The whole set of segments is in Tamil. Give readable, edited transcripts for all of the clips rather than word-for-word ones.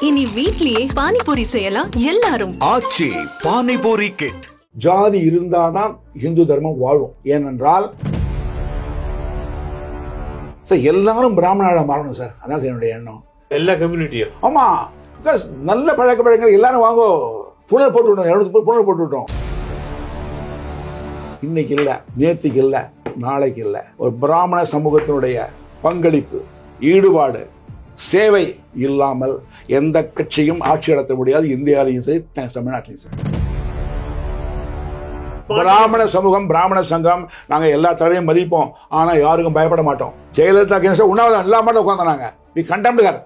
இனி வீட்லயே பானிபூரி செய்யலாம் எல்லாரும். ஆச்சி பானிபூரி கிட். ஜாதி இருந்தாதான் இந்து தர்மம் வாழும். ஏனென்றால் சார் எல்லாரும் பிராமணால மாறணும் சார். அதான் என்னுடைய எண்ணம். எல்லா கம்யூனிட்டியும். ஆமா, பிகாஸ் நல்ல பழக்க வழக்கங்கள் எல்லாரும் வாங்கோ. புனல் போட்டு விட்டோம், 200 புனல் போட்டு விட்டோம். இன்னைக்கு இல்ல, நேற்றுக்கு இல்ல, நாளைக்கு இல்ல. ஒரு பிராமண சமூகத்தினுடைய பங்களிப்பு, ஈடுபாடு, சேவை இல்லாமல் எந்த கட்சியும் ஆட்சி நடத்த முடியாது. இந்தியாவிலையும் சரி, தமிழ்நாட்டிலையும் சரி. பிராமண சமூகம், பிராமண சங்கம், நாங்க எல்லா தலைவரையும் மதிப்போம். ஆனா யாருக்கும் பயப்பட மாட்டோம். ஜெயலலிதா உண்ணாவிரதம் எல்லா மட்டும் உட்கார்ந்தாங்க. We contempt her.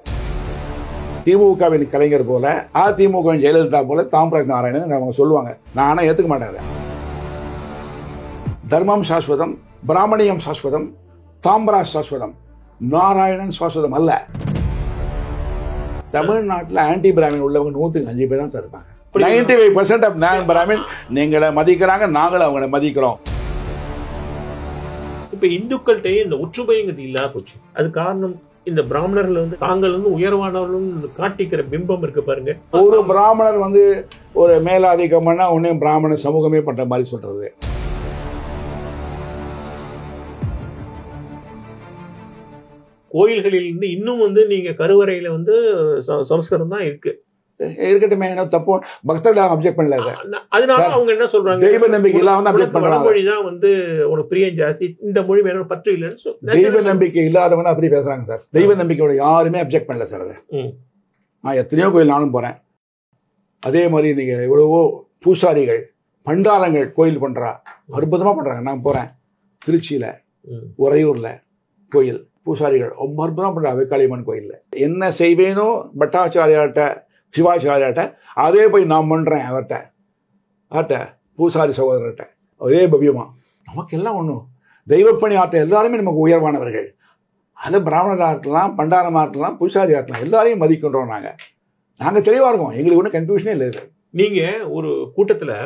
திமுகவின் கலைஞர் போல, அதிமுகவின் ஜெயலலிதா போல தாம்பரம் நாராயணன் அவங்க சொல்லுவாங்க. நானா ஏத்துக்க மாட்டேன். தர்மம் சாஸ்வதம், பிராமணியம் சாஸ்வதம், தாம்பரா சாஸ்வதம், நாராயணன் சாஸ்வதம் அல்ல. தமிழ்நாட்டில் ஆன்டி பிராமின் உள்ளவங்க 105 பேர் தான் சார் இருப்பாங்க. 95% ஆஃப் நான் பிராமின் நீங்களை மதிக்கிறாங்க, நாங்களும் அவங்களை மதிக்கிறோம். இப்ப இந்துக்கள்கிட்டயே இந்த ஒற்றுமைங்கிறது இல்லாத போச்சு. அது காரணம் இந்த பிராமணர்கள் வந்து தாங்கள் வந்து உயர்வானவர்களும் காட்டிக்கிற பிம்பம் இருக்கு பாருங்க. ஒரு பிராமணர் வந்து ஒரு மேலாதிக்கம் பண்ணா உடனே பிராமண சமூகமே பண்ற மாதிரி சொல்றது. கோயில்களில் இருந்து இன்னும் வந்து நீங்க கருவறையில வந்து சமஸ்கிருதம் தான் இருக்கு. இருக்கட்டுமே, என்ன தப்பு. பக்தர்கள் அப்ஜெக்ட் பண்ணல. அதனால அவங்க என்ன சொல்றாங்க, தெய்வ நம்பிக்கை இல்லாம அப்ஜெக்ட் பண்றாங்க. மொழி தான் வந்து உனக்கு பிரியம் ஜாஸ்தி, இந்த மொழி மேல பற்று இல்லைன்னு தெய்வ நம்பிக்கை இல்லாதவங்க அப்படி பேசுறாங்க சார். தெய்வ நம்பிக்கையோட யாருமே அப்ஜெக்ட் பண்ணல சார். அதை நான் எத்தனையோ கோயில் நானும் போறேன். அதே மாதிரி நீங்க எவ்வளவோ பூசாரிகள், பண்டாரங்கள் கோயில் பண்றா, அற்புதமா பண்றாங்க. நான் போறேன் திருச்சியில, உறையூர்ல கோயில் பூசாரிகள் ரொம்ப அற்புதமா பண்றாங்க. வெக்காளியம்மன் கோயில்ல என்ன செய்வேனோ பட்டாச்சாரியாட்ட, சிவாச்சாரியாட்ட அதே போய் நான் பண்றேன். அவர்கிட்ட பூசாரி சகோதரர்கிட்ட அதே பவ்யமா. நமக்கு எல்லாம் ஒன்றும் தெய்வப்பணி ஆட்ட எல்லாருமே நமக்கு உயர்வானவர்கள். அதில் பிராமணர் ஆட்டலாம், பண்டாரம் ஆட்டலாம், பூசாரி ஆட்டலாம், எல்லாரையும் மதிக்கின்றோம். நாங்கள் தெளிவாக இருக்கோம். எங்களுக்கு ஒன்றும் கன்ஃபியூஷனே இல்லை. நீங்க ஒரு கூட்டத்தில்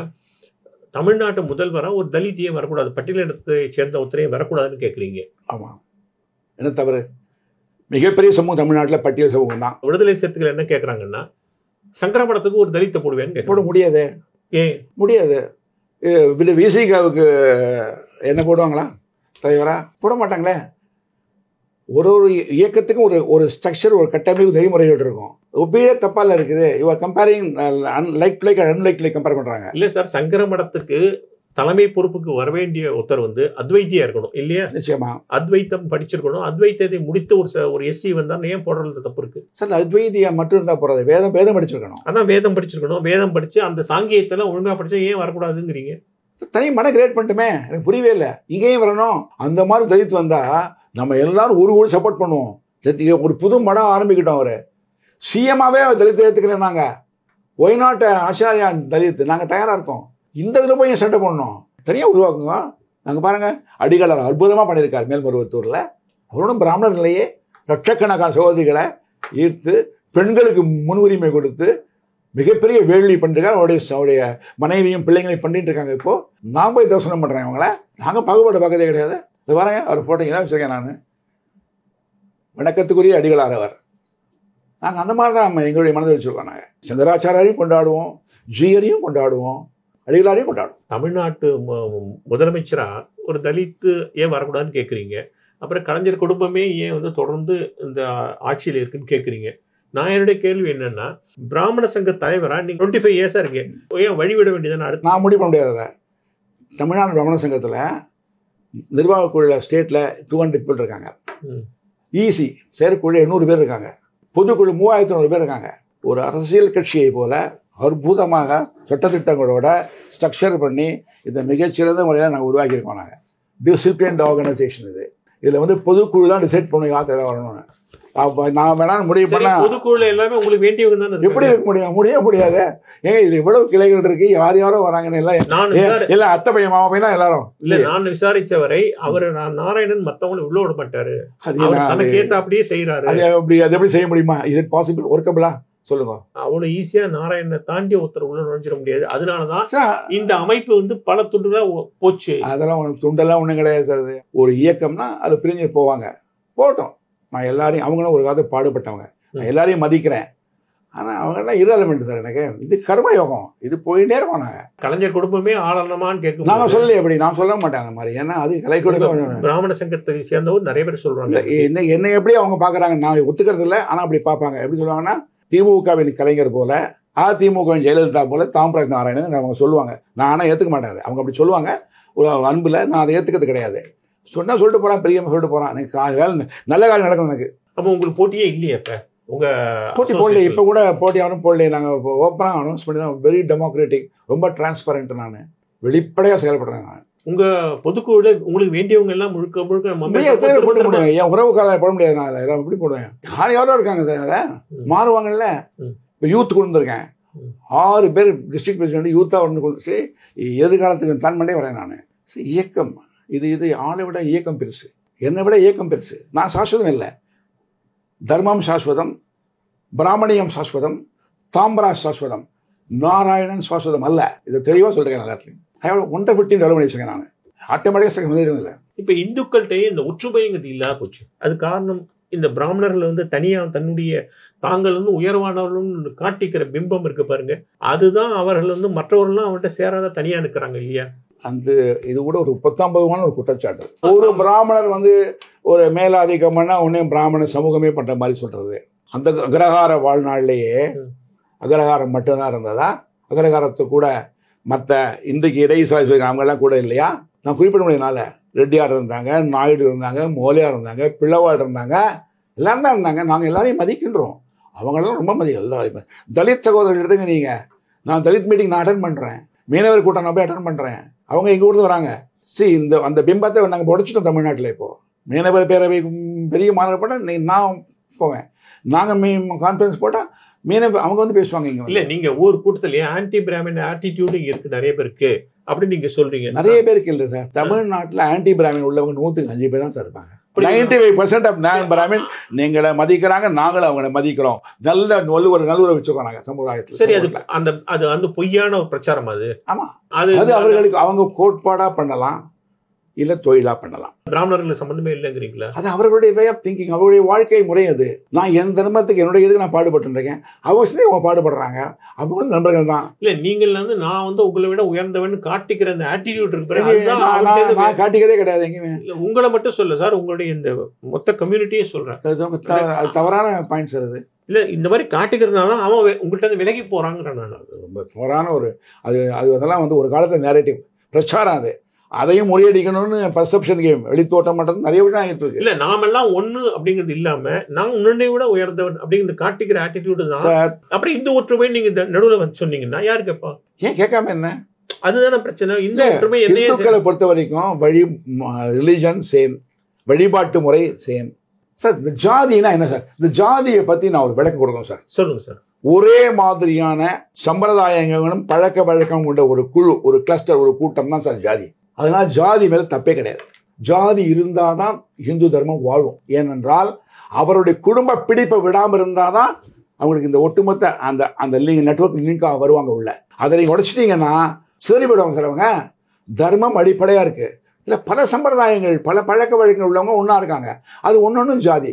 தமிழ்நாட்டு முதல்வரா ஒரு தலித்தியே வரக்கூடாது, பட்டியலினத்தை சேர்ந்த ஒருத்தரையும் வரக்கூடாதுன்னு கேட்குறீங்க. ஆமாம், என்ன தவறு? மிகப்பெரிய சமூகம் தமிழ்நாட்டில் பட்டியல் சமூகம் தான். விடுதலை சிறுத்தைகள் என்ன கேட்குறாங்கன்னா, சங்கரமடத்துக்கு ஒரு தலித்தை போடுவேன்னு போட முடியாது. ஏன் முடியாது? விசிகாவுக்கு என்ன போடுவாங்களா தலைவரா? போட மாட்டாங்களே. ஒரு இயக்கத்துக்கும் ஒரு ஸ்ட்ரக்சர், ஒரு கட்டமைப்பு, நெறிமுறைகள் இருக்கும். ஒப்பியே தப்பால இருக்குது. You're comparing like like unlike like compare பண்றாங்க. இல்ல சார், சங்கரமடத்துக்கு தலைமை பொறுப்புக்கு வர வேண்டிய ஒருத்தர் வந்து அத்வைத்தியா இருக்கணும் இல்லையா? நிச்சயமா அத்வைத்தம் படிச்சிருக்கணும். அத்வைத்தத்தை முடித்த ஒரு எஸ்சி வந்தா ஏன் போடுறது தப்பு இருக்கு சார்? அத்வைத்தியா மட்டும் இருந்தா போறது. வேதம் படிச்சிருக்கணும். அதான் வேதம் படிச்சிருக்கணும். வேதம் படிச்சு அந்த சாங்கியத்தெல்லாம் ஒழுங்கா படிச்சா ஏன் வரக்கூடாதுங்கிறீங்க? தனி மன கிரியேட் பண்ணிட்டுமே. எனக்கு புரியவே இல்லை. இங்கேயும் வரணும். அந்த மாதிரி தலித்து வந்தா நம்ம எல்லாரும் ஒரு சப்போர்ட் பண்ணுவோம். ஒரு புது மடம் ஆரம்பிக்கிட்டோம். அவரு சிஎம்மாவே தலித்து ஏற்றுக்கிறேன். நாங்க ஒய்நாட்ட ஆச்சாரியா தலித்து நாங்க தயாரா இருக்கோம். இந்த இதில் போய் சண்டை பண்ணணும். தனியாக உருவாக்குங்க. நாங்கள் பாருங்க, அடிகளார் அற்புதமாக பண்ணியிருக்கார் மேல்மருவத்தூரில். அவரோடும் பிராமணர் நிலையே லட்சக்கணக்கான சகோதரிகளை ஈர்த்து பெண்களுக்கு முன்னுரிமை கொடுத்து மிகப்பெரிய வேள்வி பண்ணிருக்கார். அவருடைய மனைவியும் பிள்ளைங்களையும் பண்ணிட்டு இருக்காங்க. இப்போ நான் போய் தரிசனம் பண்ணுறேன். அவங்கள நாங்கள் பாகுபாடு பார்க்கறதே கிடையாது. இது வரேங்க, அவர் போட்டீங்க தான் வச்சுருக்கேன். நான் வணக்கத்துக்குரிய அடிகளார் அவர். நாங்கள் அந்த மாதிரி தான் எங்களுடைய மனதை வச்சுருக்கோம். நாங்கள் சந்திராச்சாரியரையும் கொண்டாடுவோம், ஜீயரையும் கொண்டாடுவோம், அடிகளாரையும் கொண்டாடும். தமிழ்நாட்டு முதலமைச்சரா ஒரு தலித்து ஏன் வரக்கூடாதுன்னு கேட்குறீங்க. அப்புறம் கலைஞர் குடும்பமே ஏன் வந்து தொடர்ந்து இந்த ஆட்சியில் இருக்குன்னு கேட்குறீங்க. நான் என்னுடைய கேள்வி என்னன்னா, பிராமண சங்க தலைவரா நீங்க 25 இயர்ஸா இருக்கீங்க, ஏன் வழிவிட வேண்டியதானே? அடுத்து நான் முடிவு பண்ண முடியாத. தமிழ்நாடு பிராமண சங்கத்தில் நிர்வாகக்குழு ஸ்டேட்ல 200 பேர் இருக்காங்க. ஈசி செயற்குழு 800 பேர் இருக்காங்க. பொதுக்குழு 3400 பேர் இருக்காங்க. ஒரு அரசியல் கட்சியை போல அற்புதமாக சட்டத்திட்டங்களோட ஸ்ட்ரக்சர் பண்ணி இந்த மிகச்சிறந்த முறையில் நாங்கள் உருவாக்கியிருக்கோம். நாங்கள் டிசிப்ளின்ட் ஆர்கனைசேஷன். இதில் வந்து பொதுக்குழு தான் டிசைட் பண்ணுவோம் யாத்திரை வரணும்னு. நான் வேணா முடிவு பண்ண பொதுக்குழு எல்லாமே உங்களுக்கு வேண்டியவங்க தான். எப்படி இருக்க முடியாது? ஏங்க இது இவ்வளவு கிளைகள் இருக்கு, யாரும் வராங்கன்னு எல்லாம் அத்தை பையன் மாமா பையன் எல்லாரும் இல்ல. நான் விசாரிச்சவரை அவர் நாராயணன் மத்தவங்களை உள்ள விட மாட்டாரு. தனக்கு ஏத்த அப்படியே செய்யறாரு. அது எப்படி செய்ய முடியுமா? இது பாசிபிள், ஒர்க்கபிளா? சொல்லுங்க. அவ்வளவு ஈஸியா நாராயணனை தாண்டி ஒருத்தர் உள்ள நுழைஞ்சிட முடியாது. அதனாலதான் இந்த அமைப்பு வந்து பல துண்டுகளா போச்சு. அதெல்லாம் துண்டெல்லாம் ஒண்ணும் கிடையாது சார். ஒரு இயக்கம்னா அது பிரிஞ்சு போவாங்க, போட்டோம். நான் எல்லாரையும், அவங்களும் ஒரு காலத்தை பாடுபட்டவங்க, நான் எல்லாரையும் மதிக்கிறேன். ஆனால் அவங்கெல்லாம் இரலமெண்ட் சார். எனக்கு இது கர்ம யோகம், இது போயிட்டே இருக்கோம். நாங்கள் கலைஞர் குடும்பமே ஆளணுமான்னு கேட்கும். நாங்கள் சொல்லலை, எப்படி நான் சொல்ல மாட்டேன் அந்த மாதிரி. ஏன்னா அது கலை கொடுக்க பிராமண சங்கத்தை சேர்ந்தவர் நிறைய பேர் சொல்றாங்க. என்னை எப்படி அவங்க பார்க்குறாங்க நான் ஒத்துக்கிறது இல்லை, ஆனால் அப்படி பார்ப்பாங்க. எப்படி சொல்லுவாங்கன்னா, திமுகவின் கலைஞர் போல, அதிமுகவின் ஜெயலலிதா போல தாம்பராஜ் நாராயணன் அவங்க சொல்லுவாங்க. நான் ஆனால் ஏற்றுக்க மாட்டேன். அவங்க அப்படி சொல்லுவாங்க ஒரு அன்பில், நான் அதை ஏற்றுக்கிறது கிடையாது. சொன்னால் சொல்லிட்டு போகிறான், பெரியம்மா சொல்லிட்டு போகிறான். எனக்கு வேலை நல்ல காலம் நடக்கும் எனக்கு. அப்போ உங்களுக்கு போட்டியே இல்லையே? இப்போ போட்டி போடல, இப்போ கூட போட்டி ஆகணும் போடல. நாங்கள் ஓப்பனாக அனௌன்ஸ் பண்ணி தான், வெரி டெமோக்ராட்டிக், ரொம்ப டிரான்ஸ்பரண்ட். நான் வெளிப்படையாக செயல்படுறேன். நான் உங்கள் பொதுக்குழு உங்களுக்கு வேண்டியவங்க எல்லாம் முழுக்க போட முடியும். என் உறவுக்காரர் போட முடியாது. நான் எல்லாம் எப்படி போடுவேன்? எவ்வளோ இருக்காங்க சார், மாறுவாங்கல்ல. இப்போ யூத் கொண்டு வந்திருக்கேன், 6 பேர் டிஸ்ட்ரிக்ட் பிரசிடென்ட் யூத்தாக ஒன்று கொண்டு எதிர்காலத்துக்கு பிளான் பண்ணி வரேன் நான். இயக்கம் இது ஆளை விட இயக்கம் பெருசு, என்னை விட இயக்கம் பெருசு. நான் சாஸ்வதம் இல்லை. தர்மம் சாஸ்வதம், பிராமணியம் சாஸ்வதம், தாம்பராஜ் சாஸ்வதம், நாராயணன் சாஸ்வதம் அல்ல. இதை தெளிவாக சொல்கிறேன். நல்லா இருக்கு. ஒன்றை விட்டு டெவலப் பண்ணி வச்சுருக்கேன் நான். ஆட்டோமேட்டிக்காக வந்துடும் இல்லை. இப்போ இந்துக்கள்கிட்டயே இந்த ஒற்றுமைங்கிறது இல்லாத போச்சு. அது காரணம் இந்த பிராமணர்கள் வந்து தனியாக தன்னுடைய தாங்கள் வந்து உயர்வானவர்கள் காட்டிக்கிற பிம்பம் இருக்கு பாருங்க. அதுதான் அவர்கள் வந்து மற்றவர்கள்லாம் அவர்கிட்ட சேராத தனியாக இருக்கிறாங்க இல்லையா? அந்த இது கூட ஒரு 19 ஒரு குற்றச்சாட்டு. ஒரு பிராமணர் வந்து ஒரு மேலாதிக்கம்னா உடனே பிராமண சமூகமே பண்ற மாதிரி சொல்றது. அந்த அக்ரஹார வாழ்நாள்லேயே அக்ரஹாரம் மட்டும்தான் இருந்ததா? அக்ரஹாரத்து கூட மற்ற இன்றைக்கு இடைசாதி அவங்கெல்லாம் கூட இல்லையா? நான் குறிப்பிட முடியாதனால ரெட்டியார் இருந்தாங்க, நாயுடு இருந்தாங்க, மோலியார் இருந்தாங்க, பிள்ளவாள் இருந்தாங்க, எல்லாரும் தான் இருந்தாங்க. நாங்கள் எல்லாரையும் மதிக்கின்றோம். அவங்களெல்லாம் ரொம்ப மதிக்கும். எல்லாரும் தலித் சகோதரர்கள் எடுத்துங்க. நீங்கள், நான் தலித் மீட்டிங் நான் அட்டன் பண்ணுறேன், மீனவர் கூட்டம் நான் போய் அட்டன் பண்ணுறேன். அவங்க எங்கள் ஊருக்கு வராங்க. அந்த பிம்பத்தை நாங்கள் உடைச்சிட்டோம் தமிழ்நாட்டில். இப்போது மீனவர் பேரவை பெரிய மாநாடு போட்டால் நான் போவேன். நாங்கள் கான்ஃபரன்ஸ் போட்டால் மீனவர் அவங்க வந்து பேசுவாங்க. இங்கே இல்லை, நீங்கள் ஒவ்வொரு கூட்டத்திலேயே ஆன்டி பிராமின் ஆட்டிடியூடு இருக்குது நிறைய பேருக்கு அப்படின்னு நீங்கள் சொல்கிறீங்க. நிறைய பேருக்கு இல்லை சார். தமிழ்நாட்டில் ஆன்டி பிராமின் உள்ளவங்க 105 பேர் தான் சார் இருப்பாங்க. 95% ஆஃப் நான் பிராமின் நீங்களை மதிக்கிறாங்க, நாங்களும் அவங்களை மதிக்கிறோம். நல்ல நல்லுறவு வச்சுக்கோம் நாங்கள் சமுதாயத்தில். சரி, அது அந்த பொய்யான ஒரு பிரச்சாரம் அது. ஆமாம், அது அவர்களுக்கு அவங்க கோட்பாடாக பண்ணலாம், இல்லை தொழிலாக பண்ணலாம். பிராமணர்களுக்கு சம்பந்தமே இல்லைங்கிறீங்களா? அது அவர்களுடைய வே ஆஃப் திங்கிங், அவருடைய வாழ்க்கை முறை. அது நான் என் தர்மத்துக்கு என்னுடைய இதுக்கு நான் பாடுபட்டுருக்கேன். அவசியம் அவங்க பாடுபடுறாங்க, அவங்க நண்பர்கள் தான். இல்லை, நீங்கள் வந்து நான் வந்து உங்களை விட உயர்ந்தவன் காட்டிக்கிற அந்த ஆட்டிடியூட் இருக்கு. நான் காட்டிக்கிறதே கிடையாது எங்கேயுமே. உங்களை மட்டும் சொல்ல சார், உங்களுடைய இந்த மொத்த கம்யூனிட்டியே சொல்றேன். அது தவறான பாயிண்ட் சார். அது இல்லை, இந்த மாதிரி காட்டுக்கிறதுனால அவன் உங்கள்கிட்ட விலகி போறாங்கிற. நான் ரொம்ப தவறான ஒரு அதெல்லாம் வந்து ஒரு காலத்தில் நேரேட்டிவ் பிரச்சாரம். அது அதையும் முறியடிக்கணும்னு பர்செப்ஷன் கேம், வெளித்தோட்டம் மட்டும் நிறைய விஷயம் ஆகிட்டு இருக்கு. இல்ல, நாமெல்லாம் ஒண்ணு அப்படிங்கிறது இல்லாம நான் உன்னை விட உயர்ந்தவன் அப்படிங்கிறது காட்டிக்கிற ஆட்டிடியூடு தான். அப்புறம் இந்த ஒற்றுமை நீங்க நடுவில் வந்து சொன்னீங்கன்னா யாரு கேட்பா? ஏன் கேட்காம என்ன? அதுதானே பிரச்சனை. இந்த ஒற்றுமை இந்துக்களை பொறுத்த வரைக்கும் ரிலிஜன் சேம், வழிபாட்டு முறை சேம் சார். இந்த ஜாதினா என்ன சார்? இந்த ஜாதியை பத்தி நான் ஒரு விளக்கம் கொடுக்கணும் சார். சொல்லுங்க சார். ஒரே மாதிரியான சம்பிரதாயங்களும் பழக்க வழக்கம் கொண்ட ஒரு குழு, ஒரு கிளஸ்டர், ஒரு கூட்டம் தான் சார் ஜாதி. அதனால ஜாதி மேல தப்பே கிடையாது. ஜாதி இருந்தாதான் இந்து தர்மம் வாழும். ஏனென்றால் அவருடைய குடும்ப பிடிப்பை விடாமல் இருந்தாதான் அவங்களுக்கு இந்த ஒட்டுமொத்த அந்த நெட்வொர்க் லிங்காக வருவாங்க உள்ள. அதை நீங்க உடைச்சிட்டீங்கன்னா சிதறி போயிடுவாங்க சார். அவங்க தர்மம் அடிப்படையா இருக்கு. இல்லை, பல சம்பிரதாயங்கள், பல பழக்க வழக்கங்கள் உள்ளவங்க ஒன்றா இருக்காங்க. அது ஒன்னொன்னும் ஜாதி.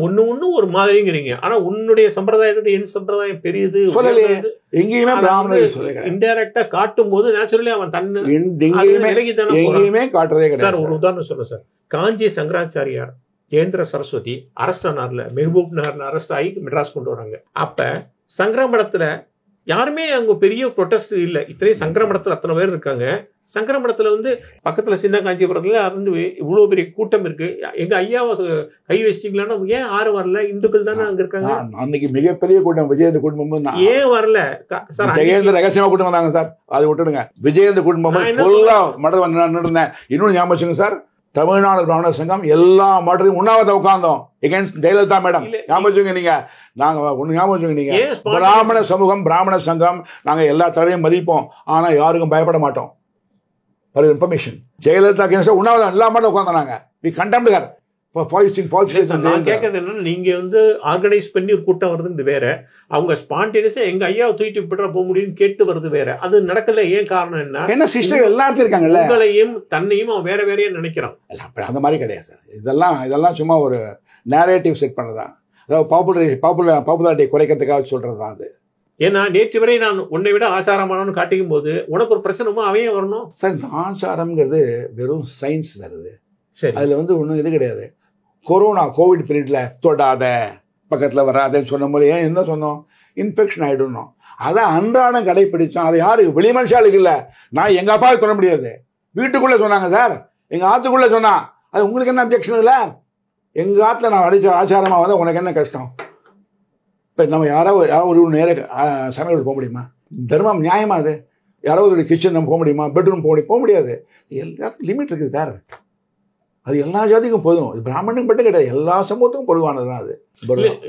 ஒண்ணு ஒரு மாதிரிங்கிறீங்க. ஆனா உன்னுடைய சம்பிரதாயத்தோட என் சம்பிரதாயம் பெரியது சொல்லலையே. எங்கேயுமே பிராமணர்கள் சொல்ல இன்டைரக்டா காட்டும் போது நேச்சுரலி அவன் தன்னை எங்கேயுமே காட்டுறதே கிடையாது. ஒரு உதாரணம் சொல்ல சார். காஞ்சி சங்கராச்சாரியார் ஜெயேந்திர சரஸ்வதி அரெஸ்ட் ஆனார்ல, மெஹபூப் நகர்ல அரெஸ்ட் ஆகி மெட்ராஸ் கொண்டு வராங்க. அப்ப சங்கரமடத்துல யாருமே அங்க பெரிய ப்ரொட்டஸ்ட் இல்லை. இத்தனையும் சங்கரமடத்துல அத்தனை பேர் இருக்காங்க. சங்கரமடத்துல வந்து பக்கத்துல சின்ன காஞ்சிபுரத்துல வந்து இவ்வளவு பெரிய கூட்டம் இருக்கு. எங்க ஐயாவை கை வச்சிங்களான்னா ஏன் யாரும் வரல? இந்துக்கள் தானே அங்க இருக்காங்க. அன்னைக்கு மிகப்பெரிய கூட்டம் விஜயேந்திர குடும்பம். ஏன் வரல சார்? ஜெயேந்திர ரகசியமா கூட்டம் வந்தாங்க சார். அது விட்டுடுங்க. விஜயேந்திர குடும்பம் ஃபுல்லா மடம் இருந்தேன். இன்னொன்னு ஞாபகம் வச்சுங்க சார், தமிழ்நாடு பிராமண சங்கம் எல்லா மாவட்டத்தையும் உண்ணாவிரத உட்கார்ந்தோம் எகென்ஸ்ட் ஜெயலலிதா மேடம். ஞாபகம் வச்சுங்க நீங்க. நாங்க ஒண்ணு ஞாபகம் வச்சுங்க, நீங்க பிராமண சமூகம், பிராமண சங்கம், நாங்க எல்லா தலைவரையும் மதிப்போம், ஆனா யாருக்கும் பயப்பட மாட்டோம். For information, ஜெயலலிதா உண்ணாவிரதம் எல்லா மாவட்டம் உட்கார்ந்தாங்க. We condemned her for false. நான் கேட்கறது என்னன்னா, நீங்க வந்து ஆர்கனைஸ் பண்ணி ஒரு கூட்டம் வருதுன்னு வேற, அவங்க ஸ்பான்டேனியஸா எங்க ஐயாவை தூக்கிட்டு விட்டுற போக முடியும்னு கேட்டு வருது வேற. அது நடக்கல. ஏன் காரணம் என்ன சிஸ்டர் எல்லாத்தையும் இருக்காங்கல்ல, உங்களையும் தன்னையும் அவன் வேற நினைக்கிறான். அந்த மாதிரி கிடையாது சார். இதெல்லாம் சும்மா ஒரு நேரேட்டிவ் செட் பண்ணதான். அதாவது பாப்புலாரிட்டியை குறைக்கிறதுக்காக சொல்கிறது தான் அது. ஏன்னா நேற்று வரை நான் உன்னை விட ஆச்சாரமானவன்னு காட்டிக்கும் போது உனக்கு ஒரு பிரச்சனைமோ அவையே வரணும் சார். இந்த ஆச்சாரம்ங்கிறது வெறும் சயின்ஸ் சார். அது சரி, அதில் வந்து ஒன்றும் இது கிடையாது. கோவிட் பீரியடில் தொடாத, பக்கத்தில் வராதேன்னு சொன்ன போது ஏன் என்ன சொன்னோம்? இன்ஃபெக்ஷன் ஆகிடணும். அதை அன்றாடம் கடைப்பிடிச்சோம். அது யாரு? வெளி மனுஷாளுக்கு இல்லை. நான் எங்கள் அப்பாவுக்கு சொல்ல முடியாது, வீட்டுக்குள்ளே சொன்னாங்க சார், எங்கள் ஆற்றுக்குள்ளே சொன்னா. அது உங்களுக்கு என்ன அப்ஜெக்ஷன் இல்லை? எங்கள் ஆற்றுல நான் அடித்த ஆச்சாரமாக வந்தால் உனக்கு என்ன கஷ்டம்? இப்போ நம்ம யாராவது ஒரு நேர சமையல் போக முடியுமா? தர்மம் நியாயமா? அது யாராவது ஒரு கிச்சன் நம்ம போக முடியுமா? பெட்ரூம் போக முடியாது. எல்லாத்துக்கும் லிமிட் இருக்குது சார். அது எல்லா ஜாதிக்கும் பொதுவும். இது பிராமணனுக்கு மட்டும் கிடையாது, எல்லா சமூகத்துக்கும் பொதுவானது தான் அது.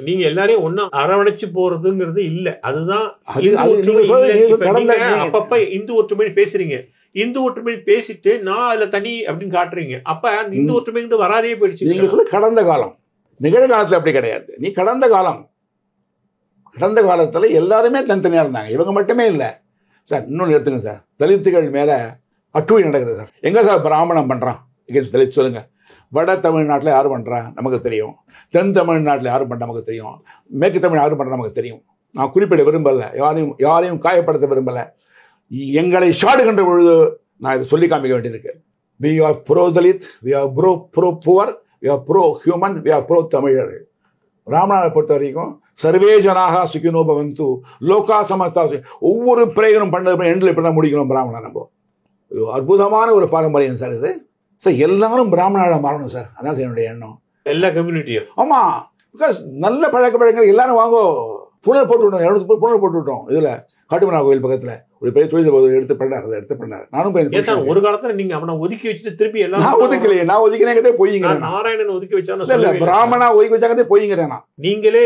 நீங்க எல்லாரையும் ஒன்னா அரவணைச்சு போறதுங்கிறது இல்ல. அதுதான் அப்பப்ப இந்து ஒற்றுமை பேசுறீங்க. இந்து ஒற்றுமை பேசிட்டு நான் அதுல தனி அப்படின்னு காட்டுறீங்க. அப்ப அந்த இந்து ஒற்றுமை வராதே போயிடுச்சு. நீங்க சொல்ல கடந்த காலம், நிகழ்காலத்துல அப்படி கிடையாது. நீ கடந்த காலத்துல எல்லாருமே தனித்தனியா இருந்தாங்க, இவங்க மட்டுமே இல்லை சார். இன்னொன்று எடுத்துங்க சார், தலித்துகள் மேல அட்டுவை நடக்குது சார். எங்க சார் பிராமணம் பண்றான் தலித் சொல்லுங்க? வட தமிழ்நாட்டில் யார் பண்றா நமக்கு தெரியும், தென் தமிழ்நாட்டில் யாரும் பண்ண நமக்கு தெரியும், மேற்கு தமிழ் யாரும் பண்ண நமக்கு தெரியும். நான் குறிப்பிட விரும்பல, யாரையும் காயப்படுத்த விரும்பல. எங்களை சாடுகின்ற பொழுது நான் இதை சொல்லி காமிக்க வேண்டியிருக்கு. we are pro Dalit, we are pro poor, we are pro human, we are pro தமிழர். ராமநாதனை பொறுத்த வரைக்கும் சர்வே ஜனாக சுகினோ பவந்து லோகா சமஸ்தா, ஒவ்வொரு பிரயோகம் பண்ணது எண்டில் இப்படி தான் முடிக்கணும் பிராமணன். நம்ம அற்புதமான ஒரு பாரம்பரியம் சார் இது. சார் எல்லாரும் பிராமணாக மாறணும் சார், அதான் சார் என்னுடைய எண்ணம். எல்லா கம்யூனிட்டியும் ஆமா, பிகாஸ் நல்ல பழக்கங்கள் எல்லாரும் வாங்கோ. புனல் போட்டு விட்டோம், புனல் போட்டு விட்டோம். இதுல காட்டுமனா கோயில் பக்கத்துல ஒரு பெரிய தொழில் எடுத்து பண்ணாரு. நானும் ஒரு காலத்துல நீங்க அவனை ஒதுக்கி வச்சுட்டு திருப்பி எல்லாம் நான் ஒதுக்கலையே, நான் ஒதுக்கினே போயிங்க. நாராயணன் ஒதுக்கி வச்சா பிராமணா ஒதுக்கி வச்சாங்க போயிங்கிறேன். நீங்களே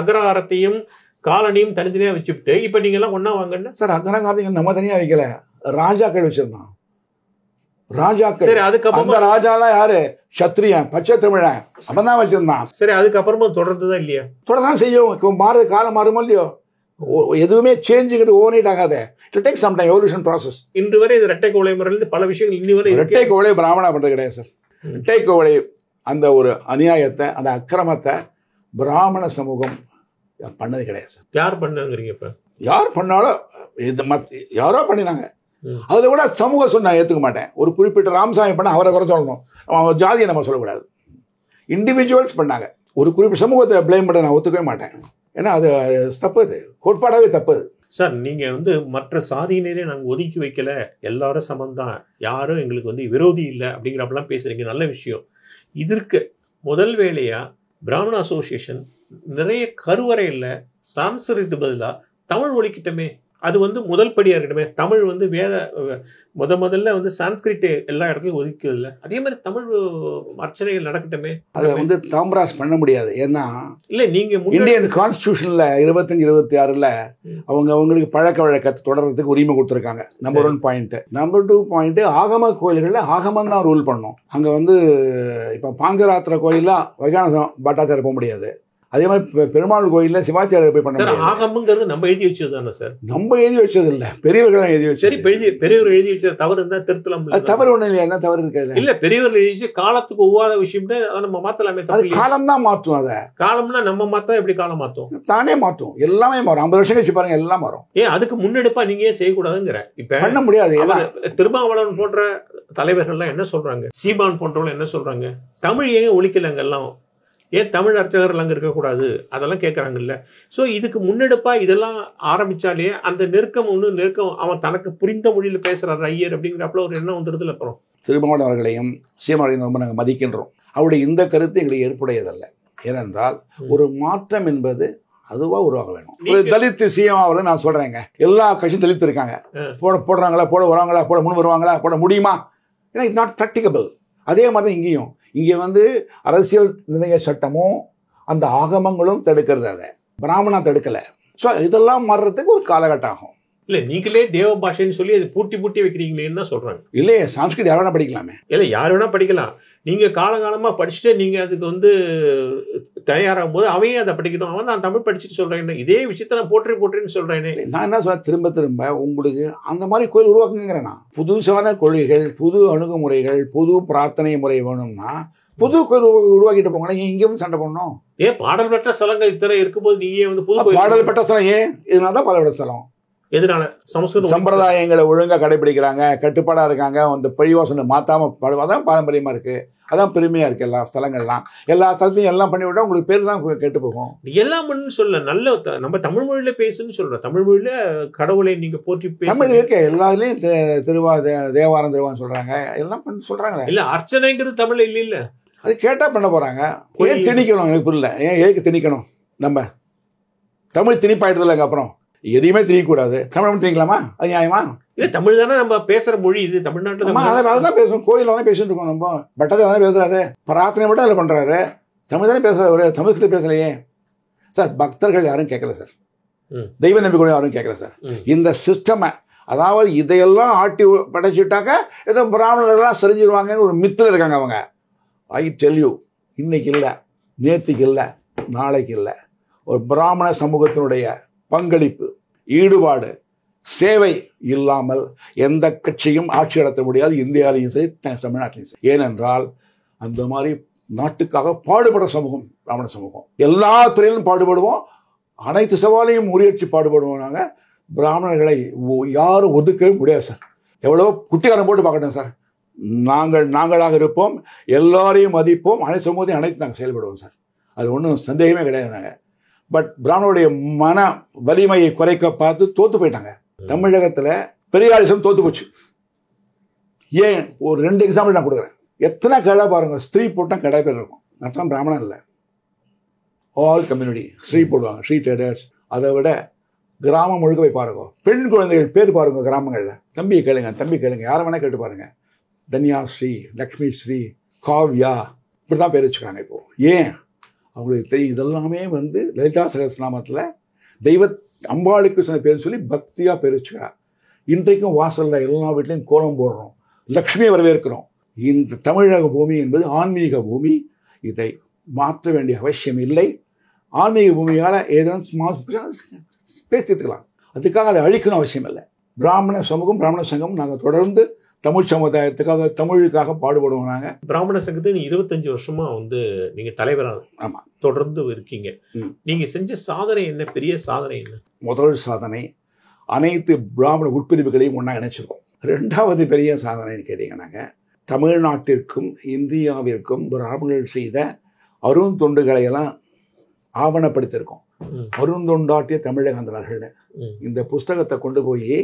அக்ரஹாரத்தையும் காலனியும் தனித்தனியா வச்சுட்டு இப்ப நீங்க எல்லாம் ஒன்னா வாங்க சார். அக்ரஹாரத்தையும் நம்ம தனியா வைக்கல, ராஜாக்கள் வச்சிருந்தான். ராஜாக்கள். சரி, அதுக்கப்புறம் ராஜாலாம் யாரு? சத்திரியன், பச்சை தமிழன், அவன் தான் வச்சிருந்தான். சரி, அதுக்கப்புறமா தொடர்ந்துதான் இல்லையா? தொடர்தான் செய்யும். மாறுது, காலம் மாறுமோ இல்லையோ. எதுவுமே சேஞ்சுங்கிறது ஓவர்நைட் ஆகாது. It take some time, evolution process. இன்று வரை இது இரட்டை கோவலை முறையில் பல விஷயங்கள் இன்னி வரை. இரட்டை கோவலை பிராமணா பண்றது கிடையாது சார். இரட்டை கோவலை அந்த ஒரு அநியாயத்தை, அந்த அக்கிரமத்தை பிராமண சமூகம் பண்ணது கிடையாது சார். யார் பண்ணாங்கிறீங்க? இப்ப யார் பண்ணாலும் யாரோ பண்ணினாங்க. அதுல கூட சமூகம் சொன்னா ஏத்துக்க மாட்டேன். ஒரு குறிப்பிட்ட ராமசாமி பண்ண அவரை குறை சொல்லணும், அவன் ஜாதியை நம்ம சொல்லக்கூடாது. இண்டிவிஜுவல்ஸ் பண்ணாங்க, ஒரு குறிப்பிட்ட சமூகத்தை பிளேம் பண்ண நான் ஒத்துக்கவே மாட்டேன். ஏன்னா அது தப்பு, அது கோட்பாடாவே தப்பு. சார், நீங்க மற்ற சாதியினரே நாங்கள் ஒதுக்கி வைக்கல, எல்லாரும் சமந்தான், யாரும் எங்களுக்கு விரோதி இல்லை அப்படிங்கிறப்பெல்லாம் பேசுறீங்க, நல்ல விஷயம். இதற்கு முதல் வேலையா பிராமண அசோசியேஷன் நிறைய கருவறையில் சான்ஸ்கிரிட் பதிலாக தமிழ் ஒழிக்கிட்டமே. அது முதல் படியா இருக்கட்டுமே. தமிழ் வேத முதல்ல சான்ஸ்கிரிட் எல்லா இடத்துலையும் ஒதுக்கிறது இல்லை. அதே மாதிரி தமிழ் அர்ச்சனைகள் நடக்கட்டுமே. அதை தாம்ராஸ் பண்ண முடியாது. ஏன்னா இல்லை, நீங்க இந்தியன் கான்ஸ்டியூஷன்ல 25-26 அவங்களுக்கு பழக்க வழக்கத்தை தொடர்றதுக்கு உரிமை கொடுத்துருக்காங்க. Number 1 point. நம்பர் 2 பாயிண்ட், ஆகம கோயில்களில் ஆகமம் தான் ரூல் பண்ணும். அங்க இப்ப பாஞ்சராத்திர கோயிலா வைகான பட்டாச்சாரம் போக முடியாது. அதே மாதிரி பெருமாள் கோயில்ல சிவாச்சாரியர் போய் பண்ண. ஆகமங்கிறது நம்ம எழுதி வச்சது தானே சார்? நம்ம எழுதி வச்சது இல்ல, பெரியவர்கள் எழுதி வச்சு. சரி, பெரியவர் எழுதி வச்சது தவறு இருந்தா திருத்தலாம். தவறு ஒண்ணு இல்லையா? என்ன தவறு இருக்காது? இல்ல, பெரியவர்கள் எழுதி வச்சு காலத்துக்கு ஒவ்வாத விஷயம் அதை நம்ம மாத்தலாமே. காலம் தான் மாற்றும். அதை காலம்னா நம்ம மாத்தா எப்படி காலம் மாத்தும்? தானே மாற்றும், எல்லாமே மாறும். 50 வருஷம் கழிச்சு பாருங்க, எல்லாம் மாறும். ஏன் அதுக்கு முன்னெடுப்பா நீங்க ஏன் செய்யக்கூடாதுங்கிற? இப்ப பண்ண முடியாது. திருமாவளவன் போன்ற தலைவர்கள்லாம் என்ன சொல்றாங்க, சீமான் போன்றவங்க என்ன சொல்றாங்க, தமிழ் ஏன் ஒழிக்கலங்க எல்லாம், ஏன் தமிழ் அர்ச்சகர்கள் அங்கே இருக்கக்கூடாது, அதெல்லாம் கேட்குறாங்கல்ல. ஸோ இதுக்கு முன்னெடுப்பா இதெல்லாம் ஆரம்பிச்சாலே அந்த நெருக்கம் அவன் தனக்கு புரிந்த மொழியில் பேசுறாரு ஐயர் அப்படிங்கிறப்பல ஒரு எண்ணம் வந்துடுதுல. அப்புறம் திருமாவளவன் அவர்களையும் சீமானையும் ரொம்ப நாங்கள் மதிக்கின்றோம். அவருடைய இந்த கருத்து எங்களுக்கு ஏற்புடையதல்ல. ஏனென்றால் ஒரு மாற்றம் என்பது அதுவா உருவாக வேணும். ஒரு தலித் சிஎம் அவரை நான் சொல்றேங்க, எல்லா கட்சியும் தலித் இருக்காங்க. போடுறாங்களா, போட வராங்களா, போட முன் வருவாங்களா, போட முடியுமா? ஏன்னா இட்ஸ் நாட் ப்ராக்டிகபிள். அதே மாதிரி இங்கேயும் இங்கே அரசியல் நிர்ணய சட்டமும் அந்த ஆகமங்களும் தடுக்கிறது, அதை பிராமணா தடுக்கலை. ஸோ இதெல்லாம் மாறுறதுக்கு ஒரு காலகட்டம் ஆகும். இல்லை, நீங்களே தேவ பாஷைன்னு சொல்லி அது பூட்டி வைக்கிறீங்களேன்னு தான் சொல்றாங்க. இல்லையே, சான்ஸ்கிரிட் யார் வேணா படிக்கலாமே. இல்லை, யார் வேணா படிக்கலாம். நீங்க காலகாலமா படிச்சுட்டு நீங்க அதுக்கு தயாராகும் போது அவையும் அதை படிக்கணும். அவன் நான் தமிழ் படிச்சுட்டு சொல்றேன், இதே விஷயத்த நான் போட்டுன்னு சொல்றேனே. நான் என்ன சொல்றேன், திரும்ப உங்களுக்கு அந்த மாதிரி கோயில் உருவாக்குங்கிறேன். புதுசான கொள்கைகள், புது அணுகுமுறைகள், புது பிரார்த்தனை முறை வேணும்னா புது கோயில் உருவாக்கிட்டு போங்க. இங்கே வந்து சண்டை பண்ணணும். ஏன் பாடல் பெற்ற ஸ்தலங்கள் இத்தனை இருக்கும்போது நீங்க வந்து புது பாடல் பெற்ற ஸ்தலம் ஏன்? இதனால தான் பாடல் பெற்ற ஸ்தலம். எதனால? சமஸ்கிருத சம்பிரதாயங்களை ஒழுங்கா கடைபிடிக்கிறாங்க, கட்டுப்பாடா இருக்காங்க, அந்த பழிவாசனை மாத்தாம அதான் பாரம்பரியமா இருக்கு, அதான் பெருமையா இருக்கு. எல்லா ஸ்தலங்கள்லாம் எல்லா ஸ்தலத்தையும் எல்லாம் பண்ணி விட்டா உங்களுக்கு பேர் தான் கெட்டு போகும். எல்லாம் பண்ணு சொல்ல நல்ல நம்ம தமிழ் மொழியில பேசுன்னு சொல்றோம். தமிழ் மொழியில கடவுளை நீங்க போற்றி தமிழ் இருக்க எல்லாத்துலயும் தேவாரம் திருவாரம் சொல்றாங்க, எல்லாம் பண்ணி சொல்றாங்க. இல்ல அர்ச்சனைங்கிறது தமிழ்ல இல்ல. அது கேட்டா பண்ண போறாங்க. ஏன் திணிக்கணும்? எனக்கு புரியல. ஏன் எதுக்கு திணிக்கணும்? நம்ம தமிழ் திணிப்பாயிடுது இல்லைங்க. அப்புறம் எதையுமே திணிக்கக்கூடாது. தமிழ் திணிக்கலாமா? அது நியாயமா? இல்ல தமிழ் தானே நம்ம பேசுற மொழி. இது தமிழ்நாட்டுல அதான் பேசுவோம். கோயில தானே பேசிட்டு இருக்கோம். நம்ம பட்டத்தை தானே பேசுறாரு, பிரார்த்தனை மட்டும் அதில் பண்றாரு. தமிழ் தானே பேசுறாரு. ஒரு தமிழ் பேசலையே சார். பக்தர்கள் யாரும் கேட்கல சார். தெய்வ நம்பிக்கை யாரும் கேட்கல சார். இந்த சிஸ்டமை, அதாவது இதையெல்லாம் ஆட்டி படைச்சுட்டாக்க ஏதோ பிராமணர்கள்லாம் செறிஞ்சிருவாங்க ஒரு மித்தில் இருக்காங்க அவங்க. ஐ டெல் யூ, இன்னைக்கு இல்லை, நேற்றுக்கு இல்லை, நாளைக்கு இல்லை. ஒரு பிராமண சமூகத்தினுடைய பங்களிப்பு, ஈடுபாடு, சேவை இல்லாமல் எந்த கட்சியும் ஆட்சி நடத்த முடியாது. இந்தியாவிலையும் சரி, தமிழ்நாட்டிலையும் சரி. ஏனென்றால் அந்த மாதிரி நாட்டுக்காக பாடுபடுற சமூகம் பிராமண சமூகம். எல்லா துறையிலும் பாடுபடுவோம், அனைத்து சவாலையும் முறியடிச்சு பாடுபடுவோம். நாங்கள் பிராமணர்களை யாரும் ஒதுக்கவே முடியாது சார். எவ்வளோ குட்டிக்காரன் போட்டு பார்க்கட்டும் சார். நாங்களாக இருப்போம், எல்லாரையும் மதிப்போம், அனைத்து சமூகத்தையும் அனைத்து நாங்கள் செயல்படுவோம் சார். அது ஒன்றும் சந்தேகமே கிடையாது. நாங்கள் பட் பிராமணருடைய மன வலிமையை குறைக்க பார்த்து தோத்து போயிட்டாங்க. தமிழகத்தில் பெரியாரிசம் தோத்து போச்சு. ஏன்? ஒரு 2 எக்ஸாம்பிள் நான் கொடுக்குறேன். எத்தனை கடை பாருங்க, ஸ்திரீ போட்டால் கடை பேர் இருக்கும். அர்த்தம் பிராமணன் இல்லை, ஆல் கம்யூனிட்டி ஸ்ரீ போடுவாங்க, ஸ்ரீ ட்ரேடர்ஸ். அதை விட கிராமம் முழுக்க போய் பாருங்க, பெண் குழந்தைகள் பேர் பாருங்க கிராமங்களில். தம்பி கேளுங்க, யாரை வேணா கேட்டு பாருங்க. தன்யா ஸ்ரீ, லக்ஷ்மி ஸ்ரீ, காவ்யா, இப்படி தான் பேர் வச்சுக்கிறாங்க. இப்போ ஏன்? அவங்களுக்கு தெரியும் இதெல்லாமே வந்து லலிதா சகஸ்ரநாமத்தில் தெய்வ அம்பாளுக்கு சொன்ன பேர் சொல்லி பக்தியாக பேர் வச்சுக்கிறார். இன்றைக்கும் வாசலில் எல்லா வீட்லையும் கோலம் போடுறோம், லக்ஷ்மியை வரவேற்கிறோம். இந்த தமிழக பூமி என்பது ஆன்மீக பூமி. இதை மாற்ற வேண்டிய அவசியம் இல்லை. ஆன்மீக பூமியால் ஏதேனும் பேசித்துக்கலாம், அதுக்காக அதை அழிக்கணும் அவசியம் இல்லை. பிராமண சமூகம், பிராமண சங்கம் நாங்கள் தொடர்ந்து தமிழ் சமுதாயத்துக்காக, தமிழுக்காக பாடுபடுவோம். நாங்கள் பிராமண சங்கத்தை 25 வருஷமா வந்து நீங்க தலைவராக ஆமாம் தொடர்ந்து இருக்கீங்க. நீங்க செஞ்ச சாதனை என்ன? பெரிய சாதனை என்ன? முதல் சாதனை, அனைத்து பிராமண உட்பிரிவுகளையும் ஒன்றா இணைச்சிருக்கோம். 2வது பெரிய சாதனைன்னு கேட்டீங்கன்னாங்க, தமிழ்நாட்டிற்கும் இந்தியாவிற்கும் பிராமணர்கள் செய்த அருந்தொண்டுகளை எல்லாம் ஆவணப்படுத்தியிருக்கோம். அருந்தொண்டாட்டிய தமிழக அந்தணர்கள்னு இந்த புஸ்தகத்தை கொண்டு போய்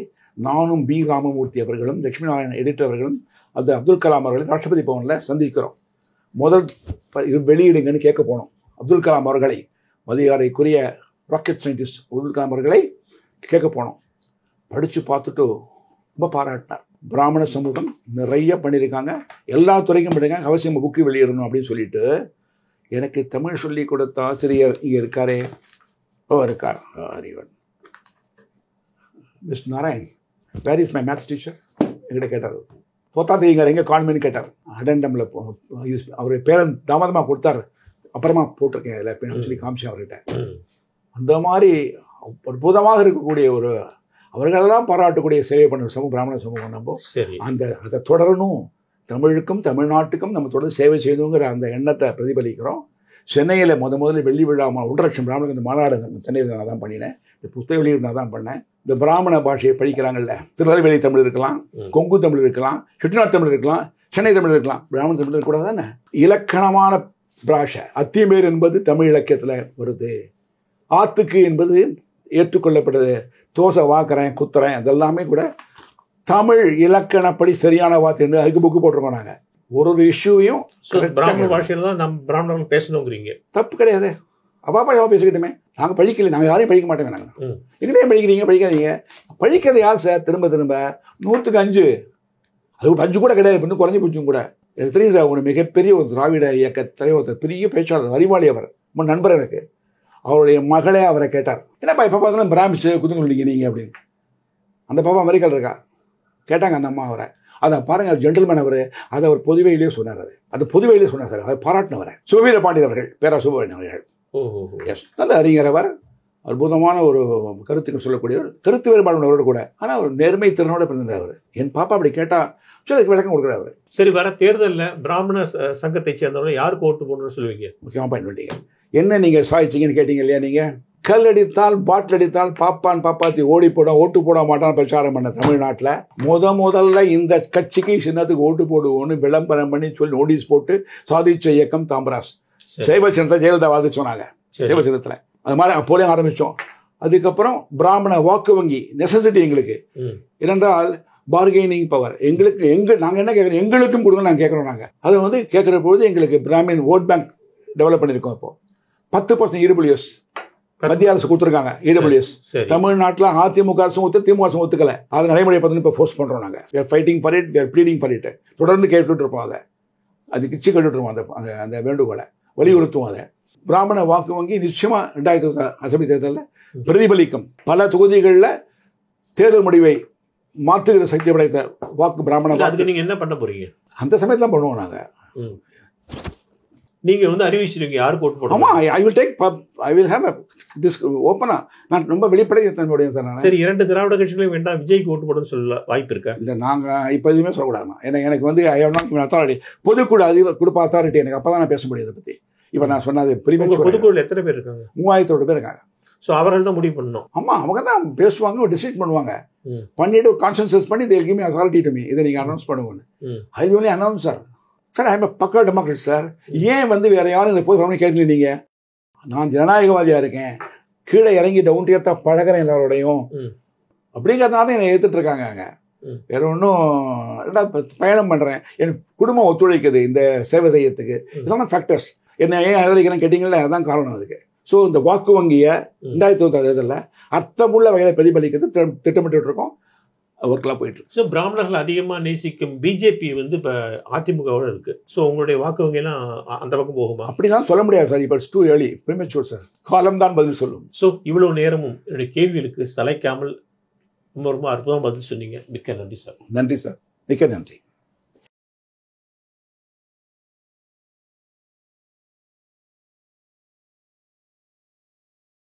நானும் பி ராமமூர்த்தி அவர்களும், லட்சுமி நாராயணன் எடிட்டர் அவர்களும், அது அப்துல் கலாம் அவர்களும் ராஷ்டிரபதி பவனில் சந்திக்கிறோம். முதல் வெளியிடுங்கன்னு கேட்க போனோம். அப்துல் கலாம் அவர்களை, மதியாரைக்குரிய ராக்கெட் சயின்டிஸ்ட் அப்துல் கலாம் அவர்களை கேட்க போனோம். படித்து பார்த்துட்டு ரொம்ப பாராட்டினார். பிராமண சமூகம் நிறைய பண்ணியிருக்காங்க, எல்லா துறைக்கும் பண்ணியிருக்காங்க, அவசியம் புக்கு வெளியிடணும் அப்படின்னு சொல்லிட்டு எனக்கு தமிழ் சொல்லி கொடுத்த ஆசிரியர் இங்கே இருக்காரே, இருக்கார் அறிவன், mister Narayan, where is my maths teacher என்கிட்ட கேட்டார். போத்தா தெரியுங்க எங்கே கான்மென்னு கேட்டார். அடண்டமில் அவர் பேரன் தாமதமாக கொடுத்தார், அப்புறமா போட்டிருக்கேன் இதில் அப்படின்னு சொல்லி காமிச்சேன் அவர்கிட்ட. அந்த மாதிரி அற்புதமாக இருக்கக்கூடிய ஒரு அவர்களெல்லாம் பாராட்டக்கூடிய சேவை பண்ண சமூகம் பிராமண சமூகம். நம்ம சரி, அதை தொடரணும், தமிழுக்கும் தமிழ்நாட்டுக்கும் நம்ம தொடர்ந்து சேவை செய்யணுங்கிற அந்த எண்ணத்தை பிரதிபலிக்கிறோம். சென்னையில் முதல்ல வெள்ளி விழா 1.5 லட்சம் பிராமணர்கள் இந்த மாநாடு சென்னையில் நான் தான் பண்ணினேன். இந்த புத்தக வெளியீடு நான் தான் பண்ணேன். இந்த பிராமண பாஷையை படிக்கிறாங்கல்ல, திருநெல்வேலி தமிழ் இருக்கலாம், கொங்கு தமிழ் இருக்கலாம், செட்டிநாடு தமிழ் இருக்கலாம், சென்னை தமிழ் இருக்கலாம், பிராமண தமிழ் இருக்கக்கூடாது தானே? இலக்கணமான பாஷை. அத்திமேர் என்பது தமிழ் இலக்கியத்தில் வருது, ஆத்துக்கு என்பது ஏற்றுக்கொள்ளப்பட்டது, தோசை வாக்குறேன் குத்துறேன் அதெல்லாமே கூட தமிழ் இலக்கணப்படி சரியான வார்த்தை என்று அதுக்கு புக்கு போட்டிருக்கோம். நாங்கள் ஒரு இஷ்யூவையும் பிராமண பாஷையில் தான் நம்ம பிராமணர்கள் பேசணுங்கிறீங்க. தப்பு கிடையாது. அப்பாப்பா எவ்வளோ பேசிக்கிட்டோமே, நாங்கள் படிக்கல, நாங்கள் யாரையும் படிக்க மாட்டோங்க. நாங்கள் எங்களே படிக்கிறீங்க, படிக்காதீங்க. படிக்கிறது யார் சார்? திரும்ப 100க்கு 5, அது 5 கூட கிடையாது, இன்னும் குறைஞ்சி போச்சும் கூட. எனக்கு தெரியும் சார், ஒரு மிகப்பெரிய ஒரு திராவிட இயக்க தலைவர், பெரிய பேச்சாளர், அறிவாளி, அவர் ரொம்ப நண்பர் எனக்கு. அவருடைய மகளே அவரை கேட்டார், என்னப்பா இப்போ பார்த்தாலும் பிராமிஸ் குதுங்குள்ளீங்க நீங்கள் அப்படின்னு. அந்த பாப்பா அமெரிக்காவில் இருக்கா. கேட்டாங்க அந்த அம்மா அவரை. அதை பாருங்க, ஜென்டில்மேன் அவர். அதை அவர் பொதுவையிலேயே சொன்னார். அது பொதுவையிலேயே சொன்னார் சார். அதை பாராட்டினவரை சுவீர பாண்டியன் அவர்கள், பேரா சுபவன் அவர்கள். எஸ், நல்ல அறிஞர் அவர். அற்புதமான ஒரு கருத்துக்கள் சொல்லக்கூடியவர், கருத்து வேறுபாடு உள்ளவரோடு கூட. ஆனால் அவர் நேர்மை திறனோடு பிறந்தார் அவர். என் பாப்பா அப்படி கேட்டால் சொல்லி விளக்கம் கொடுக்குறாரு அவர். சரி, வர தேர்தலில் பிராமண சங்கத்தை சேர்ந்தவங்க யாருக்கு ஓட்டு போடணும்னு சொல்லுவீங்க? முக்கியமாக பாயிண்ட் பண்ணிட்டீங்க. என்ன நீங்கள் சாதிச்சிங்கன்னு கேட்டீங்க இல்லையா? நீங்கள் கல் அடித்தால் பாட்டில் அடித்தால் பாப்பான் பாப்பாத்தி ஓடி போட ஓட்டு போட மாட்டான்னு பிரச்சாரம் பண்ண தமிழ்நாட்டில் முதல்ல இந்த கட்சிக்கு சின்னத்துக்கு ஓட்டு போடுவோன்னு விளம்பரம் பண்ணி சொல்லி நோட்டீஸ் போட்டு சாதிச்ச இயக்கம் தாம்பராஸ். சைவ சின்னத்தை ஜெயலலிதா வாதி சொன்னாங்க சைவ சின்னத்தில். அது மாதிரி அப்போதே ஆரம்பித்தோம். அதுக்கப்புறம் பிராமண வாக்கு வங்கி நெசசிட்டி எங்களுக்கு. ஏனென்றால் பார்கெனிங் பவர் எங்களுக்கு நாங்கள் என்ன கேட்குறோம், எங்களுக்கும் கொடுங்க நாங்கள் கேட்குறோம். நாங்கள் அதை வந்து கேட்குற பொழுது எங்களுக்கு பிராமின் ஓட் பேங்க் டெவலப் பண்ணியிருக்கோம். இப்போ 10% EWS மத்திய அரசு கொடுத்துருக்காங்க. EWS தமிழ்நாட்டில் அதிமுக அரசும் ஒத்து திமுக அரசும் ஒத்துக்கல. அது நடைமுறை பார்த்து இப்போ ஃபோர்ஸ் பண்ணுறோம். நாங்கள் fighting for it, bleeding for it. தொடர்ந்து கேட்டுட்டு இருப்போம். அதை அது கிச்சு கேட்டுருப்போம். அந்த அந்த வேண்டுகோளை வலியுறுத்துவோம். அதை பிராமண வாக்கு வங்கி நிச்சயமாக 2020 அசெம்பிளி தேர்தலில் பிரதிபலிக்கும். பல தொகுதிகளில் தேர்தல் முடிவை மாற்றுகிற சக்தி படைத்த வாக்கு பிராமண. அதுக்கு நீங்க என்ன பண்ண போறீங்க? அந்த சமயத்தில் பண்ணுவோம். நாங்கள் நீங்க வந்து அறிவிச்சிருக்கீங்க யாருக்கு ஓட்டு போடுவோம். ஆமா, ஐ வில் ஹேவ் ஓப்பனா. நான் ரொம்ப வெளிப்படையாக தன்னுடைய சார். நான் சரி, 2 திராவிட கட்சிகளையும் வேண்டாம், விஜய்க்கு ஓட்டு போடணும்னு சொல்ல வாய்ப்பு இருக்கா? இல்லை, நாங்கள் இப்போ எதுவுமே சொல்லக்கூடாது. ஏன்னா எனக்கு வந்து அத்தாரிட்டி, பொதுக்குழு கொடுப்ப அத்தாரிட்டி எனக்கு. அப்போ தான் நான் பேச முடியும் இதை பற்றி. இப்போ நான் சொன்னது பொதுக்குழு எத்தனை பேர் இருக்காங்க? 3000 பேர் இருக்காங்க. ஸோ அவர்கள் தான் முடிவு பண்ணணும். ஆமாம், அவங்க தான் பேசுவாங்க, ஒரு டிசைட் பண்ணுவாங்க. பண்ணிட்டு ஒரு கான்சென்சஸ் பண்ணி இதை எல்கிமே அத்தாரிட்டி டு மீ, இதை நீங்கள் அனௌன்ஸ் பண்ணுவோன்னு. I will announce sir. Sir, I am பக்கா டெமோக்ரட் சார். ஏன் வந்து வேற யாரும் இதை போய் கவனம் கேட்கல? நீங்கள், நான் ஜனநாயகவாதியாக இருக்கேன், கீழே இறங்கி டவுன் ஏற்ற பழகிறேன் எல்லாரோடையும் அப்படிங்கிறதுனால தான் என்னை ஏற்றுட்டு இருக்காங்க. அங்கே வேற ஒன்றும் பயணம் பண்ணுறேன், என் குடும்பம் ஒத்துழைக்குது இந்த சேவை செய்யறதுக்கு. இதெல்லாம் ஃபேக்டர்ஸ். என்ன ஏன் ஆதரிக்கிறேன்னு கேட்டிங்களா? அதுதான் காரணம் அதுக்கு. ஸோ இந்த வாக்கு வங்கியை 2020 தேர்தலில் அர்த்தமுள்ள வகையில் பிரதிபலிக்கிறது திட்டமிட்டு இருக்கோம். ஒர்க்கெலாம் போயிட்டு இருக்கு. ஸோ பிராமணர்கள் அதிகமாக நேசிக்கும் பிஜேபி வந்து இப்போ அதிமுகவோட இருக்கு. ஸோ உங்களுடைய வாக்கு வங்கியெல்லாம் அந்த பக்கம் போகுமா? அப்படிலாம் சொல்ல முடியாது சார். இப்போ டூ ஏர்லி, ப்ரீமெச்சூர் சார். காலம் தான் பதில் சொல்லும். ஸோ இவ்வளோ நேரமும் என்னுடைய கேள்விகளுக்கு சளைக்காமல் ரொம்ப ரொம்ப அற்புதமாக பதில் சொன்னீங்க. மிக்க நன்றி சார். நன்றி சார், மிக்க நன்றி.